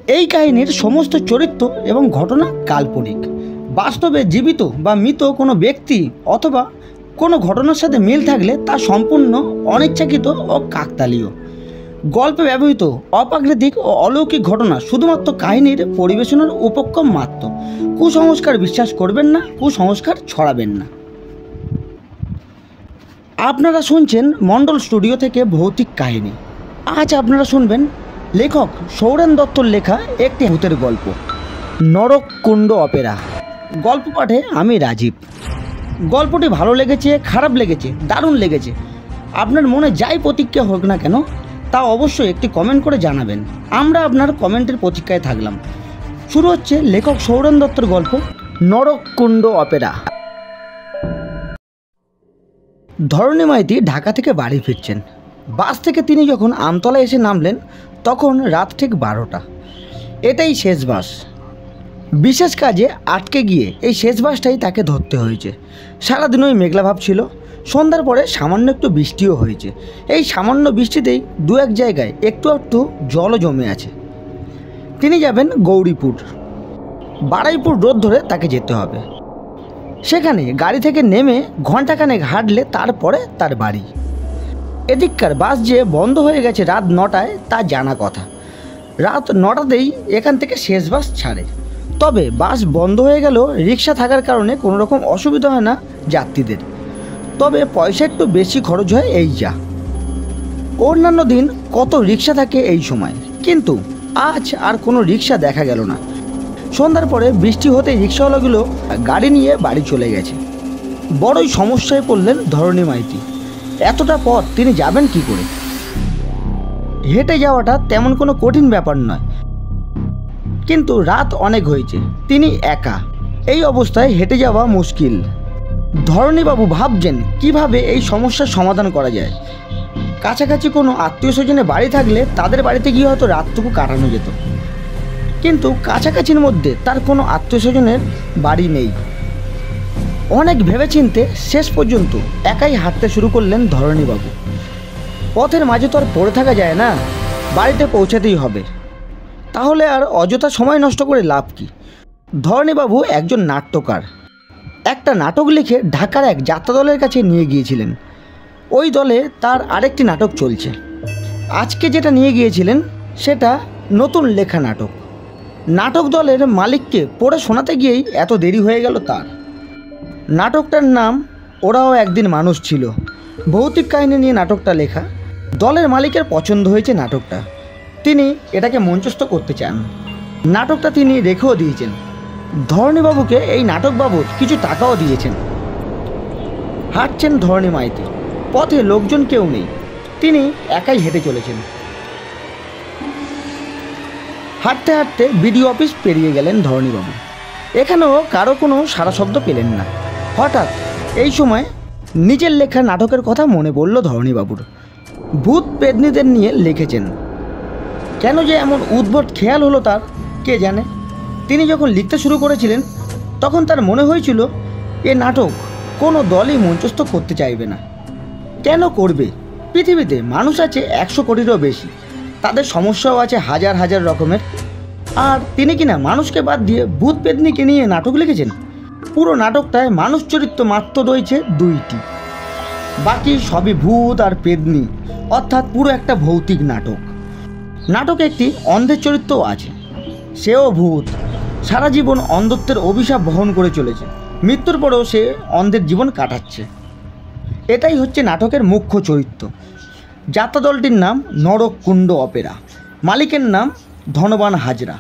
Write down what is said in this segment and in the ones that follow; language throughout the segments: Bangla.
এই কাহিনীর সমস্ত চরিত্র এবং ঘটনা কাল্পনিক। বাস্তবে জীবিত বা মৃত কোনো ব্যক্তি অথবা কোনো ঘটনার সাথে মিল থাকলে তা সম্পূর্ণ অনিচ্ছাকৃত ও কাকতালীয়। গল্পে ব্যবহৃত অপ্রাকৃতিক ও অলৌকিক ঘটনা শুধুমাত্র কাহিনীর পরিবেশনার উপক্রম মাত্র। কুসংস্কার বিশ্বাস করবেন না, কুসংস্কার ছড়াবেন না। আপনারা শুনছেন মণ্ডল স্টুডিও থেকে ভৌতিক কাহিনী। আজ আপনারা শুনবেন লেখক সৌরেন দত্তর লেখা একটি ভূতের গল্প, নরককুণ্ড অপেরা। গল্প পাঠে আমি রাজীব। গল্পটি ভালো লেগেছে, খারাপ লেগেছে, দারুণ লেগেছে, আপনার মনে যাই প্রতিক্রিয়া হোক না কেন তা অবশ্যই একটি কমেন্ট করে জানাবেন। আমরা আপনার কমেন্টের প্রতীক্ষায় থাকলাম। শুরু হচ্ছে লেখক সৌরেন দত্তর গল্প নরককুণ্ড অপেরা। ধরণী মাইতি ঢাকা থেকে বাড়ি ফিরছেন। বাস থেকে তিনি যখন আমতলায় এসে নামলেন তখন রাত ঠিক 12টা। এটাই শেষ বাস। বিশেষ কাজে আটকে গিয়ে এই শেষ বাসটাই তাকে ধরতে হয়েছে। সারাদিনই মেঘলাভাব ছিল। সন্ধ্যার পরে সামান্য একটু বৃষ্টিও হয়েছে। এই সামান্য বৃষ্টিতেই দু এক জায়গায় একটু একটু জলও জমে আছে। তিনি যাবেন গৌরীপুর। বারুইপুর রোড ধরে তাকে যেতে হবে। সেখানে গাড়ি থেকে নেমে ঘণ্টাখানেক হাঁটলে তারপরে তার বাড়ি। এদিককার বাস যে বন্ধ হয়ে গেছে রাত 9টায় তা জানা কথা। রাত 9টাতেই এখান থেকে শেষ বাস ছাড়ে। তবে বাস বন্ধ হয়ে গেলেও রিক্সা থাকার কারণে কোনো রকম অসুবিধা হয় না যাত্রীদের। তবে পয়সা একটু বেশি খরচ হয় এই যা। অন্যান্য দিন কত রিক্সা থাকে এই সময়, কিন্তু আজ আর কোনো রিক্সা দেখা গেল না। সন্ধ্যার পরে বৃষ্টি হতে রিক্সাওয়ালাগুলো গাড়ি নিয়ে বাড়ি চলে গেছে। বড়ই সমস্যায় পড়লেন ধরণী মাইতি। এতটা পথ তিনি যাবেন কি করে? হেঁটে যাওয়াটা তেমন কোনো কঠিন ব্যাপার নয়, কিন্তু রাত অনেক হয়েছে, তিনি একা। এই অবস্থায় হেঁটে যাওয়া মুশকিল। ধরণীবাবু ভাবছেন কিভাবে এই সমস্যার সমাধান করা যায়। কাছাকাছি কোনো আত্মীয় স্বজনের বাড়ি থাকলে তাদের বাড়িতে গিয়ে হয়তো রাতটুকু কাটানো যেত, কিন্তু কাছাকাছির মধ্যে তার কোনো আত্মীয় স্বজনের বাড়ি নেই। অনেক ভেবেচিন্তে শেষ পর্যন্ত একাই হাঁটতে শুরু করলেন ধরণীবাবু। পথের মাঝে তো আর পড়ে থাকা যায় না, বাড়িতে পৌঁছাতেই হবে। তাহলে আর অযথা সময় নষ্ট করে লাভ কি? ধরণীবাবু একজন নাট্যকার। একটা নাটক লিখে ঢাকার এক যাত্রা দলের কাছে নিয়ে গিয়েছিলেন। ওই দলে তার আরেকটি নাটক চলছে। আজকে যেটা নিয়ে গিয়েছিলেন সেটা নতুন লেখা নাটক। নাটক দলের মালিককে পড়ে শোনাতে গিয়েই এত দেরি হয়ে গেল তার। নাটকটার নাম ওরাও একদিন মানুষ ছিল। ভৌতিক কাহিনী নিয়ে নাটকটা লেখা। দলের মালিকের পছন্দ হয়েছে নাটকটা, তিনি এটাকে মঞ্চস্থ করতে চান। নাটকটা তিনি রেখেও দিয়েছেন। ধরণীবাবুকে এই নাটক বাবদ কিছু টাকাও দিয়েছেন। হাঁটছেন ধরণী মাইতি। পথে লোকজন কেউ নেই, তিনি একাই হেঁটে চলেছেন। হাঁটতে হাঁটতে বিডিও অফিস পেরিয়ে গেলেন ধরণীবাবু। এখানেও কারো কোনো সাড়া শব্দ পেলেন না। হঠাৎ এই সময় নিজের লেখা নাটকের কথা মনে পড়ল ধরণীবাবুর। ভূত পেতনিদের নিয়ে লিখেছেন। কেন যে এমন উদ্ভট খেয়াল হলো তার কে জানে। তিনি যখন লিখতে শুরু করেছিলেন তখন তার মনে হয়েছিল এ নাটক কোনো দলই মঞ্চস্থ করতে চাইবে না। কেন করবে? পৃথিবীতে মানুষ আছে 100 কোটিরও বেশি, তাদের সমস্যাও আছে হাজার হাজার রকমের। আর তিনি কিনা মানুষকে বাদ দিয়ে ভূত পেতনিকে নিয়ে নাটক লিখেছেন। পুরো নাটকটায় মানুষ চরিত্র মাত্র রয়েছে 2টি, বাকি সবই ভূত আর পেতনি, অর্থাৎ পুরো একটা ভৌতিক নাটক। নাটকে একটি অন্ধের চরিত্রও আছে, সেও ভূত। সারা জীবন অন্ধত্বের অভিশাপ বহন করে চলেছে। মৃত্যুর পরেও সে অন্ধের জীবন কাটাচ্ছে। এটাই হচ্ছে নাটকের মুখ্য চরিত্র। যাত্রা দলটির নাম নরককুণ্ড অপেরা। মালিকের নাম ধনবান হাজরা।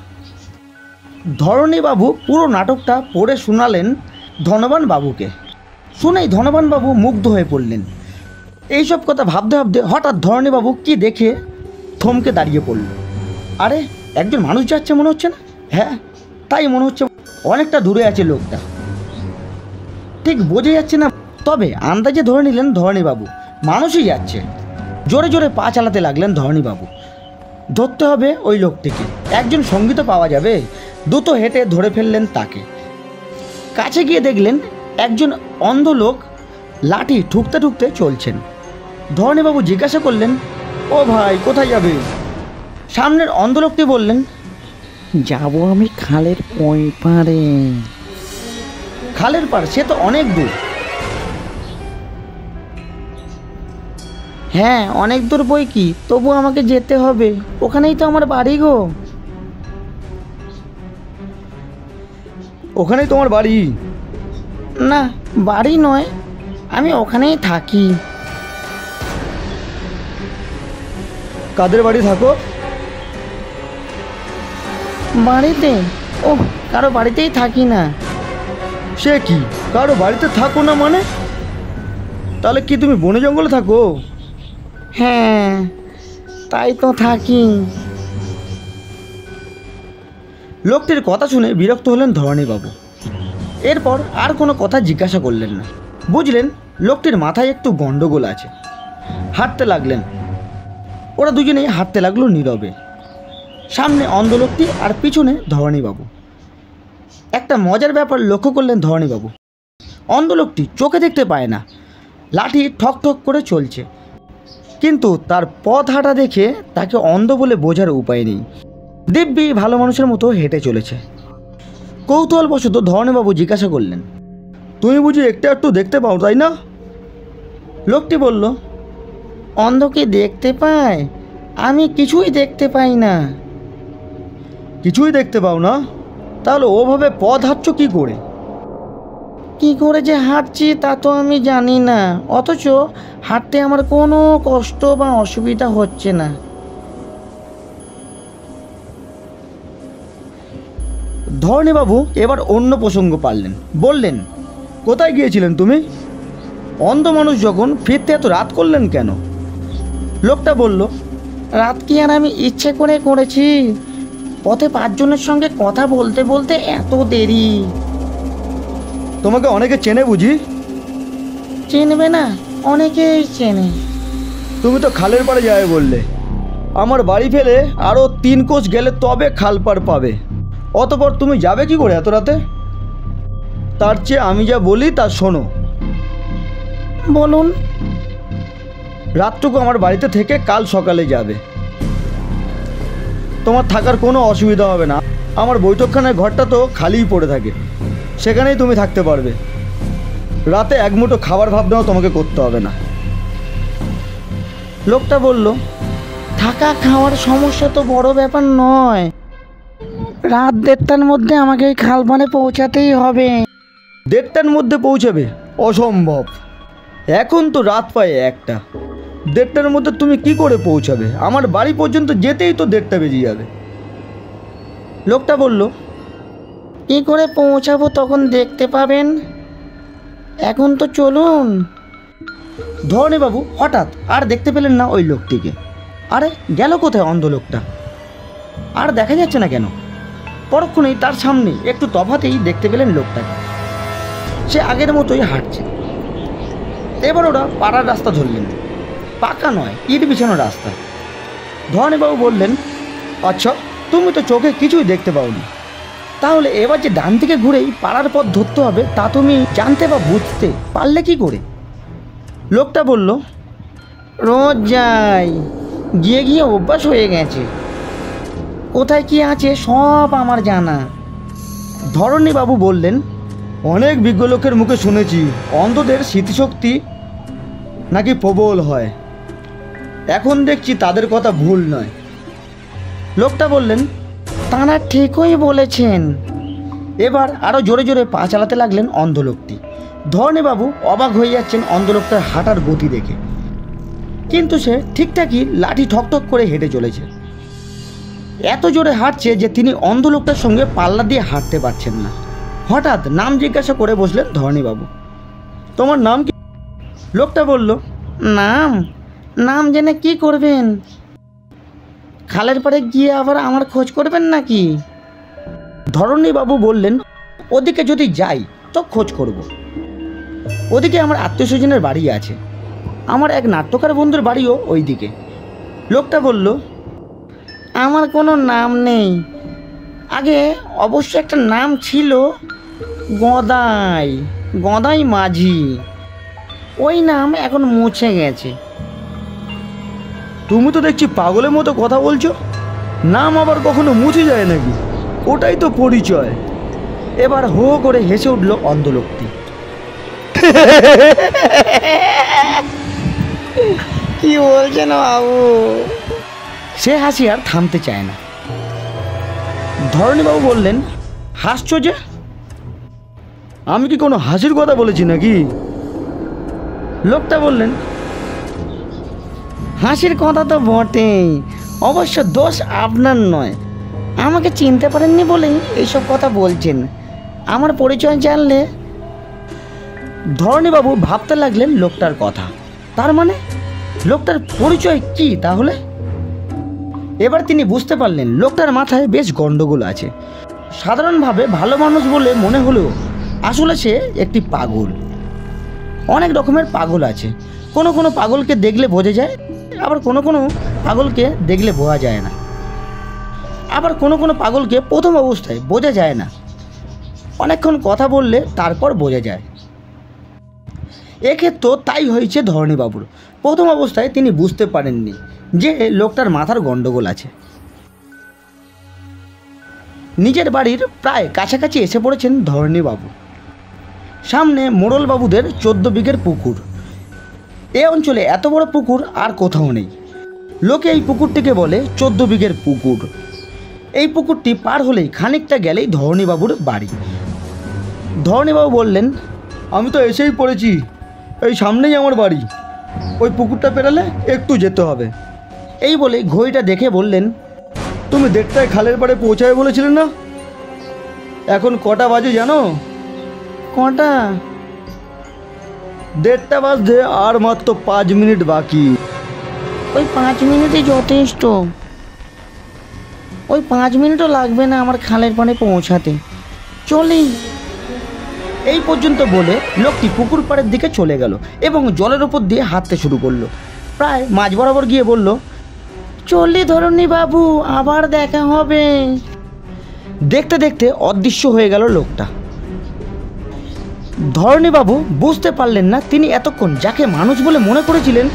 ধরণীবাবু পুরো নাটকটা পড়ে শোনালেন ধনবান বাবুকে। শুনেই ধনবান বাবু মুগ্ধ হয়ে পড়লেন। এইসব কথা ভাবতে ভাবতে হঠাৎ ধরণীবাবু কি দেখে থমকে দাঁড়িয়ে পড়ল। আরে, একজন মানুষ যাচ্ছে মনে হচ্ছে না? হ্যাঁ, তাই মনে হচ্ছে। অনেকটা দূরে আছে লোকটা, ঠিক বোঝা যাচ্ছে না, তবে আন্দাজে ধরে নিলেন ধরণীবাবু মানুষই যাচ্ছে। জোরে জোরে পা চালাতে লাগলেন ধরণীবাবু। ধরতে হবে ওই লোকটিকে, একজন সঙ্গী তো পাওয়া যাবে। দ্রুত হেঁটে ধরে ফেললেন তাকে। কাছে গিয়ে দেখলেন একজন অন্ধ লোক লাঠি ঠুকতে ঠুকতে চলছেন। ধরণীবাবু জিজ্ঞাসা করলেন, ও ভাই, কোথায় যাবে? সামনের অন্ধ লোকটি বললেন, যাব আমি খালের ওই পারে। খালের পার? সে তো অনেক দূর। হ্যাঁ অনেক দূর বই কি, তবু আমাকে যেতে হবে, ওখানেই তো আমার বাড়ি গো। ওখানেই তোমার বাড়ি? না বাড়ি নয়, আমি ওখানেই থাকি। কাদের বাড়ি থাকো? বাড়িতে? ও কারো বাড়িতেই থাকি না। সে কি, কারো বাড়িতে থাকো না মানে? তাহলে কি তুমি বনে জঙ্গলে থাকো? হ্যাঁ তাই তো থাকি। লোকটির কথা শুনে বিরক্ত হলেন ধরণীবাবু। এরপর আর কোনো কথা জিজ্ঞাসা করলেন না। বুঝলেন লোকটির মাথায় একটু গন্ডগোল আছে। হাঁটতে লাগলেন। ওরা দুজনেই হাঁটতে লাগলো নীরবে। সামনে অন্ধ লোকটি আর পিছনে ধরণীবাবু। একটা মজার ব্যাপার লক্ষ্য করলেন ধরণীবাবু। অন্ধ লোকটি চোখে দেখতে পায় না, লাঠি ঠক ঠক করে চলছে, কিন্তু তার পথ হাঁটা দেখে তাকে অন্ধ বলে বোঝার উপায় নেই। দিব্যি ভালো মানুষের মতো হেঁটে চলেছে। কৌতূহলবশত ধরণীবাবু জিজ্ঞাসা করলেন, তুমি বুঝি একটু দেখতে পাও তাই না? লোকটি বলল, অন্ধ কি দেখতে পায়? আমি কিছুই দেখতে পাই না। কিছুই দেখতে পাও না? তাহলে ওভাবে পথ হাঁটছো কি করে? কি করে যে হাঁটছি তা তো আমি জানি না, অথচ হাঁটতে আমার কোনো কষ্ট বা অসুবিধা হচ্ছে না। ধরণীবাবু এবার অন্য প্রসঙ্গ পারলেন। বললেন, কোথায় গিয়েছিলেন তুমি? অন্ধ মানুষ যখন, ফিরতে এত রাত করলেন কেন? লোকটা বলল, রাত কি আর আমি ইচ্ছে করে করেছি? পথে 5 জনের সঙ্গে কথা বলতে বলতে এত দেরি। তোমাকে অনেকে চেনে বুঝি? চিনবে না, অনেকেই চেনে। তুমি তো খালের পাড়ে যাবে বললে। আমার বাড়ি ফেলে আরও 3 কোষ গেলে তবে খাল পার পাবে। অতপর তুমি যাবে কি করে এত রাতে? তার চেয়ে আমি যা বলি তা শোনো। বলুন। রাতটুকু আমার বাড়িতে থেকে কাল সকালে যাবে। তোমার থাকার কোনো অসুবিধা হবে না। আমার বৈঠকখানার ঘরটা তো খালিই পড়ে থাকে, সেখানেই তুমি থাকতে পারবে। রাতে এক মুঠো খাবার ভাবনাও তোমাকে করতে হবে না। লোকটা বলল, থাকা খাওয়ার সমস্যা তো বড় ব্যাপার নয়, রাত 1:30টার মধ্যে আমাকে ওই খালপাড়ে পৌঁছাতেই হবে। 1:30টার মধ্যে পৌঁছাবে? অসম্ভব, এখন তো রাত প্রায় 1টা। 1:30টার মধ্যে তুমি কি করে পৌঁছাবে? আমার বাড়ি পর্যন্ত যেতেই তো 1:30টা বেজে যাবে। লোকটা বলল, কী করে পৌঁছাবো তখন দেখতে পাবেন, এখন তো চলুন। ধরণীবাবু হঠাৎ আর দেখতে পেলেন না ওই লোকটিকে। আরে গেল কোথায় অন্ধ লোকটা? আর দেখা যাচ্ছে না কেন? পরক্ষণেই তার সামনে একটু তফাতেই দেখতে পেলেন লোকটাকে। সে আগের মতোই হাঁটছে। এবার ওরা পাড়ার রাস্তা ধরলেন। পাকা নয়, ইট বিছানো রাস্তা। ধরণীবাবু বললেন, আচ্ছা তুমি তো চোখে কিছুই দেখতে পাওনি, তাহলে এবার যে ডান দিকে ঘুরেই পাড়ার পথ ধরতে হবে তা তুমি জানতে বা বুঝতে পারলে কি করে? লোকটা বলল, রোজ যাই, গিয়ে গিয়ে অভ্যাস হয়ে গেছে, কোথায় কি আছে সব আমার জানা। ধরণীবাবু বললেন, অনেক বিজ্ঞ লোকের মুখে শুনেছি অন্ধদের স্মৃতিশক্তি নাকি প্রবল হয়। এখন দেখছি তাদের কথা ভুল নয়। লোকটা বললেন, তাঁরা ঠিকই বলেছেন। এবার আরও জোরে জোরে পা চালাতে লাগলেন অন্ধ লোকটি। ধরণীবাবু অবাক হয়ে যাচ্ছেন অন্ধ লোকটার হাঁটার গতি দেখে, কিন্তু সে ঠিকঠাকই লাঠি ঠকঠক করে হেঁটে চলেছে। এত জোরে হাঁটছে যে তিনি অন্ধ লোকটার সঙ্গে পাল্লা দিয়ে হাঁটতে পারছেন না। হঠাৎ নাম জিজ্ঞাসা করে বসলেন ধরণীবাবু। তোমার নাম কি? লোকটা বলল, নাম? নাম জেনে কি করবেন? খালের পাড়ে গিয়ে আবার আমার খোঁজ করবেন নাকি? ধরণীবাবু বললেন, ওদিকে যদি যাই তো খোঁজ করব। ওদিকে আমার আত্মীয় স্বজনের বাড়ি আছে, আমার এক নাট্যকার বন্ধুর বাড়িও ওই দিকে। লোকটা বলল, আমার কোনো নাম নেই, আগে অবশ্য একটা নাম ছিল, গদাই, গদাই মাঝি। ওই নাম এখন মুছে গেছে। তুমি তো দেখছি পাগলের মতো কথা বলছো, নাম আবার কখনো মুছে যায় নাকি? ওটাই তো পরিচয়। এবার হো হো করে হেসে উঠল অন্ধ লোকটি। কি বলছেন বাবু? সে হাসি আর থামতে চায় না। ধরণীবাবু বললেন, হাসছো যে? আমি কি কোনো হাসির কথা বলেছি নাকি? লোকটা বললেন, হাসির কথা তো বটেই, অবশ্য দোষ আপনার নয়। আমাকে চিনতে পারেননি বলেই এইসব কথা বলছেন। আমার পরিচয় জানলে। ধরণীবাবু ভাবতে লাগলেন লোকটার কথা। তার মানে লোকটার পরিচয় কি তাহলে? এবার তিনি বুঝতে পারলেন লোকটার মাথায় বেশ গন্ডগোল আছে। সাধারণভাবে ভালো মানুষ বলে মনে হলেও আসলে সে একটি পাগল। অনেক রকমের পাগল আছে। কোনো কোনো পাগলকে দেখলে বোঝা যায়, আবার কোনো কোনো পাগলকে দেখলে বোঝা যায় না। আবার কোনো কোনো পাগলকে প্রথম অবস্থায় বোঝা যায় না, অনেকক্ষণ কথা বললে তারপর বোঝা যায়। এক্ষেত্রেও তাই হয়েছে ধরণীবাবুর। প্রথম অবস্থায় তিনি বুঝতে পারেননি যে লোকটার মাথার গন্ডগোল আছে। নিজের বাড়ির প্রায় কাছাকাছি এসে পড়েছেন ধরণীবাবু। সামনে মোড়লবাবুদের 14 বিঘের পুকুর। এ অঞ্চলে এত বড় পুকুর আর কোথাও নেই। লোকে এই পুকুরটিকে বলে 14 বিঘের পুকুর। এই পুকুরটি পার হলেই খানিকটা গেলেই ধরণীবাবুর বাড়ি। ধরণীবাবু বললেন, আমি তো এসেই পড়েছি, এই সামনেই আমার বাড়ি। ওই পুকুরটা পেরালে একটু যেতে হবে। এই বলে ঘড়িটা দেখে বললেন, তুমি 1:30টায় খালের পাড়ে পৌঁছাবে বলেছিলে না? এখন কটা বাজে জানো? কটা? 1:30টা বাজতে আর মাত্র 5 মিনিট বাকি। ওই 5 মিনিটই যথেষ্ট। ওই 5 মিনিটও লাগবে না আমার খালের পাড়ে পৌঁছাতে। চলি। এই পর্যন্ত বলে লোকটি পুকুর পাড়ের দিকে চলে গেল এবং জলের ওপর দিয়ে হাঁটতে শুরু করলো। প্রায় মাঝ বরাবর গিয়ে বলল, চলি ধরণীবাবু, আবার দেখা হবে। দেখতে দেখতে অদৃশ্য হয়ে গেল লোকটা। ধরণীবাবু বুঝতে পারলেন না তিনি এতক্ষণ যাকে মানুষ বলে মনে করেছিলেন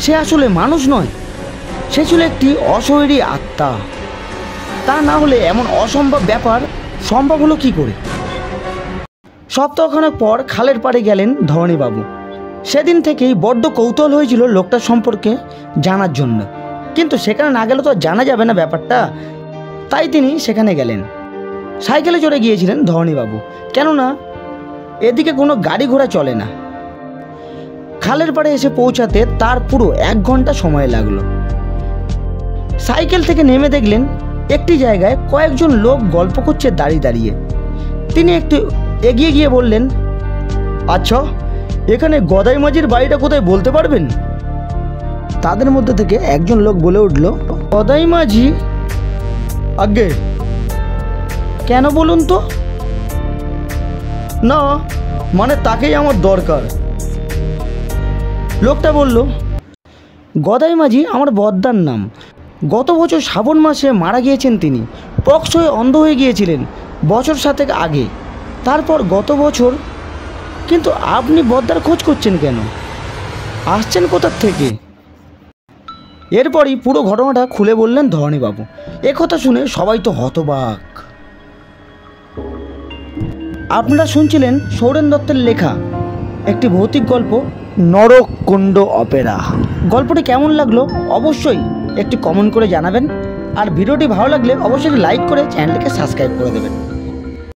সে আসলে মানুষ নয়, সে ছিল একটি অশরীরী আত্মা। তা না হলে এমন অসম্ভব ব্যাপার সম্ভব হলো কি করে? সপ্তাহখানেক পর খালের পাড়ে গেলেন ধরণীবাবু। সেদিন থেকেই বড্ড কৌতূহল হয়েছিল লোকটার সম্পর্কে জানার জন্য, কিন্তু সেখানে না গেলে তো জানা যাবে না ব্যাপারটা। তাই তিনি সেখানে গেলেন। সাইকেলে চড়ে গিয়েছিলেন ধরণীবাবু, কেননা এদিকে কোনো গাড়ি ঘোড়া চলে না। খালের পাড়ে এসে পৌঁছাতে তার পুরো 1 ঘন্টা সময় লাগলো। সাইকেল থেকে নেমে দেখলেন একটি জায়গায় কয়েকজন লোক গল্প করছে দাঁড়িয়ে দাঁড়িয়ে। তিনি একটু এগিয়ে গিয়ে বললেন, আচ্ছা, এখানে গদাই মাঝির বাড়িটা কোথায় বলতে পারবেন? তাদের মধ্যে থেকে একজন লোক বলে উঠল, গদাই মাঝি? আগে কেন বলুন তো? না, মানে তাকেই আমার দরকার। লোকটা বলল, গদাই মাঝি আমার বদ্দার নাম। গত বছর শ্রাবণ মাসে মারা গিয়েছেন তিনি। পক্স হয়ে অন্ধ হয়ে গিয়েছিলেন বছর 7 আগে। তারপর গত বছর। কিন্তু আপনি বদ্দার খোঁজ করছেন কেন? আসছেন কোথার থেকে? এরপরই পুরো ঘটনাটা খুলে বললেন ধরণীবাবু। একথা শুনে সবাই তো হতবাক। আপনারা শুনছিলেন সৌরেন দত্তের লেখা একটি ভৌতিক গল্প, নরককুণ্ড অপেরা। গল্পটি কেমন লাগলো অবশ্যই একটি কমেন্ট করে জানাবেন। আর ভিডিওটি ভালো লাগলে অবশ্যই লাইক করে চ্যানেলটিকে সাবস্ক্রাইব করে দেবেন।